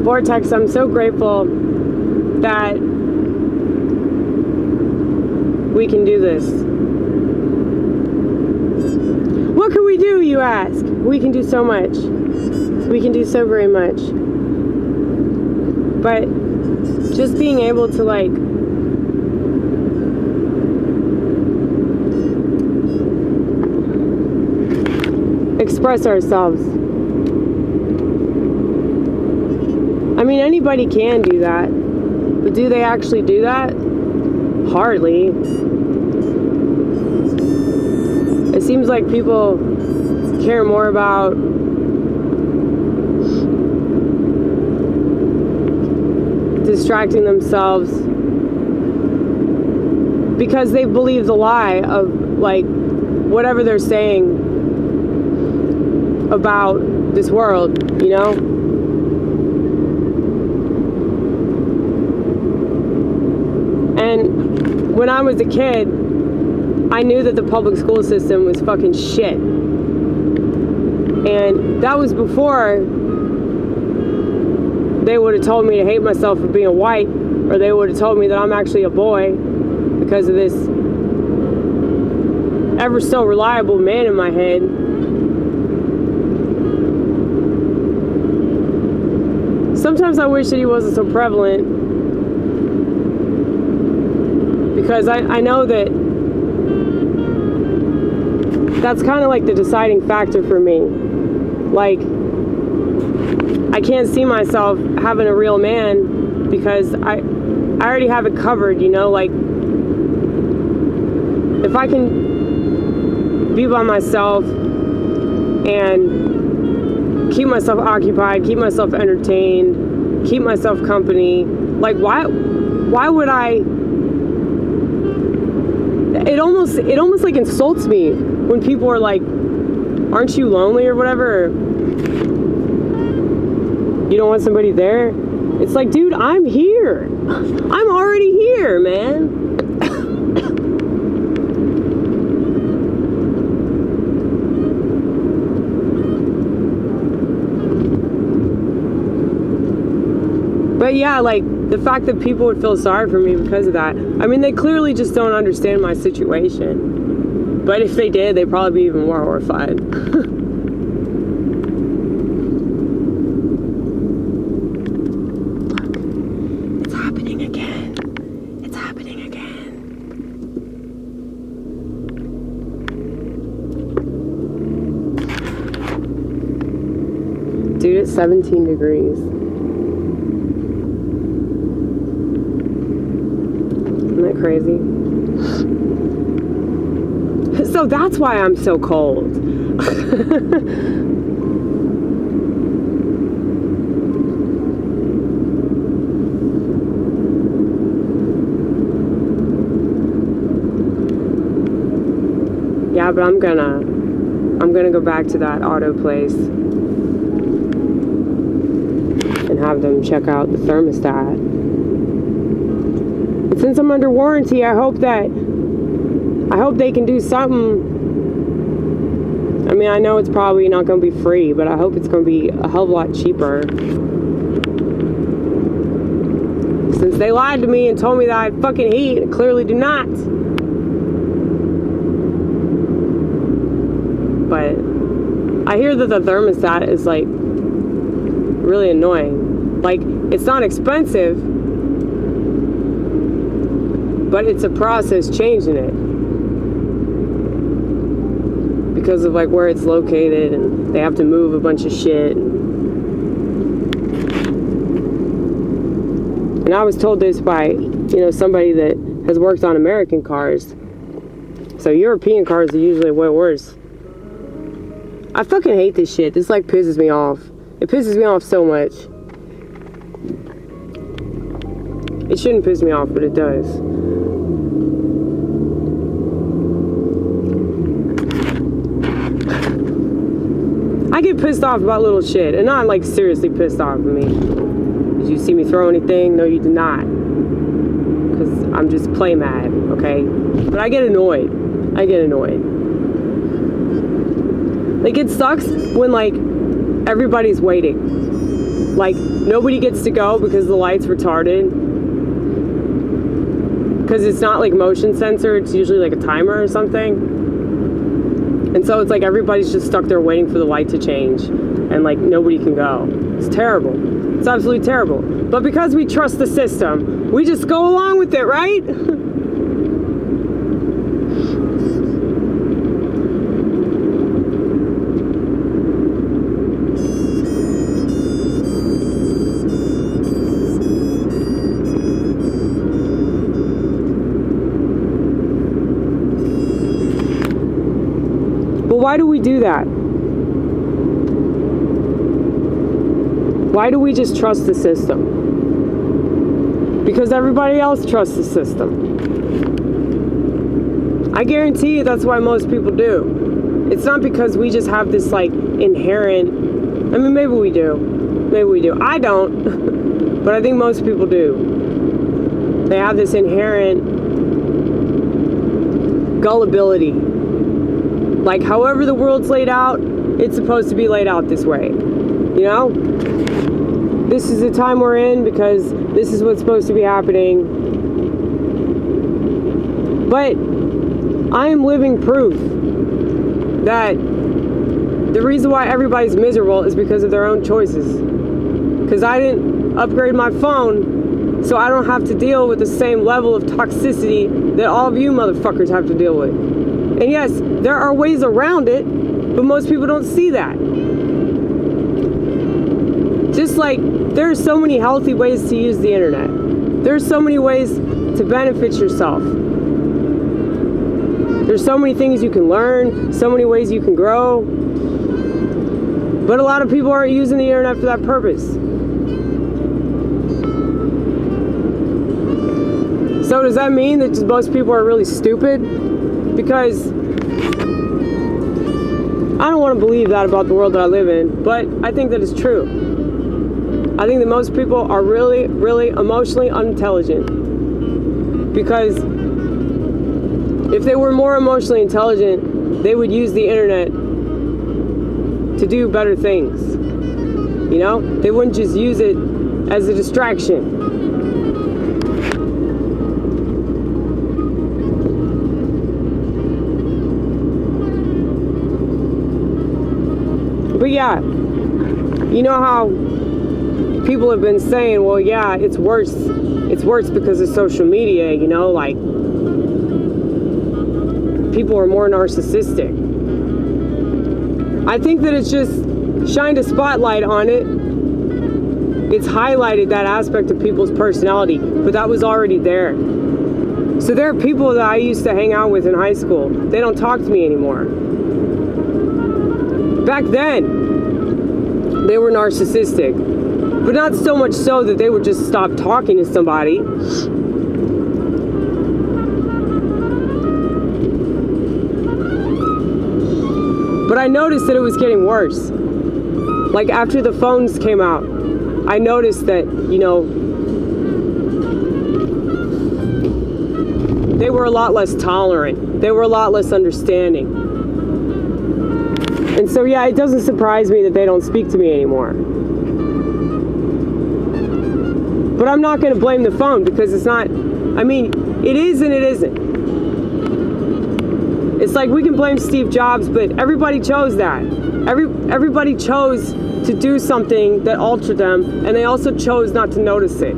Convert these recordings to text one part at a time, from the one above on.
vortex. I'm so grateful that we can do this. What can we do, you ask? We can do so much. We can do so very much. But just being able to like express ourselves. I mean, anybody can do that, but do they actually do that? Hardly. It seems like people care more about distracting themselves because they believe the lie of like whatever they're saying about this world, you know? And when I was a kid, I knew that the public school system was fucking shit. And that was before they would have told me to hate myself for being white, or they would have told me that I'm actually a boy because of this ever so reliable man in my head. Sometimes I wish that he wasn't so prevalent, because I know that that's kind of like the deciding factor for me. Like, I can't see myself having a real man because I already have it covered, you know? Like, if I can be by myself and keep myself occupied, keep myself entertained, keep myself company, like, why would I? It almost like insults me when people are like, aren't you lonely or whatever? Or, you don't want somebody there? It's like, dude, I'm here. I'm already here, man. But yeah, like, the fact that people would feel sorry for me because of that. I mean, they clearly just don't understand my situation. But if they did, they'd probably be even more horrified. Look, it's happening again. It's happening again. Dude, it's 17 degrees. Isn't that crazy? So that's why I'm so cold. Yeah, but I'm gonna go back to that auto place and have them check out the thermostat. Since I'm under warranty, I hope they can do something. I mean, I know it's probably not going to be free, but I hope it's going to be a hell of a lot cheaper. Since they lied to me and told me that I fucking heat, and clearly do not. But I hear that the thermostat is like really annoying. Like, it's not expensive, but it's a process changing it because of like where it's located, and they have to move a bunch of shit. And I was told this by, you know, somebody that has worked on American cars. So European cars are usually way worse. I fucking hate this shit. This like pisses me off. It pisses me off so much. It shouldn't piss me off, but it does. I get pissed off about little shit, and not like seriously pissed off at me. Did you see me throw anything? No, you did not. Because I'm just play mad, okay? But I get annoyed. Like, it sucks when like everybody's waiting. Like, nobody gets to go because the light's retarded. Because it's not like motion sensor, it's usually like a timer or something. And so it's like everybody's just stuck there waiting for the light to change. And like nobody can go. It's terrible. It's absolutely terrible. But because we trust the system, we just go along with it, right? But why do we do that? Why do we just trust the system? Because everybody else trusts the system. I guarantee you that's why most people do. It's not because we just have this like inherent, I mean, maybe we do. Maybe we do. I don't, but I think most people do. They have this inherent gullibility. Like, however the world's laid out, it's supposed to be laid out this way. You know? This is the time we're in because this is what's supposed to be happening. But I am living proof that the reason why everybody's miserable is because of their own choices. Because I didn't upgrade my phone, so I don't have to deal with the same level of toxicity that all of you motherfuckers have to deal with. And yes, there are ways around it, but most people don't see that. Just like there are so many healthy ways to use the internet. There are so many ways to benefit yourself. There's so many things you can learn, so many ways you can grow. But a lot of people aren't using the internet for that purpose. So does that mean that just most people are really stupid? Because I don't want to believe that about the world that I live in, but I think that it's true. I think that most people are really, really emotionally unintelligent. Because if they were more emotionally intelligent, they would use the internet to do better things. You know? They wouldn't just use it as a distraction. But yeah, you know how people have been saying, well, yeah, it's worse because of social media, you know, like people are more narcissistic. I think that it's just shined a spotlight on it. It's highlighted that aspect of people's personality, but that was already there. So there are people that I used to hang out with in high school. They don't talk to me anymore. Back then, they were narcissistic, but not so much so that they would just stop talking to somebody. But I noticed that it was getting worse. Like after the phones came out, I noticed that, you know, they were a lot less tolerant. They were a lot less understanding. And so, yeah, it doesn't surprise me that they don't speak to me anymore. But I'm not going to blame the phone because it's not, I mean, it is and it isn't. It's like we can blame Steve Jobs, but everybody chose that. Everybody chose to do something that altered them, and they also chose not to notice it.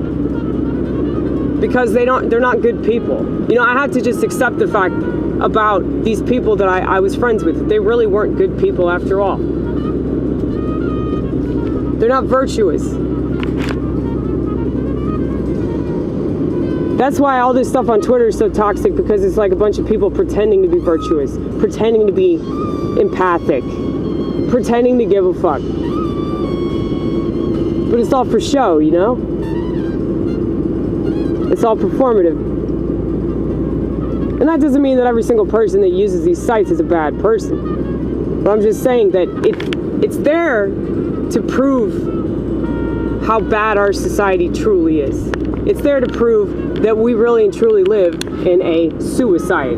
Because they're not good people. You know, I had to just accept the fact about these people that I was friends with. They really weren't good people after all. They're not virtuous. That's why all this stuff on Twitter is so toxic, because it's like a bunch of people pretending to be virtuous, pretending to be empathic, pretending to give a fuck. But it's all for show, you know? It's all performative. And that doesn't mean that every single person that uses these sites is a bad person. But I'm just saying that it's there to prove how bad our society truly is. It's there to prove that we really and truly live in a suicide.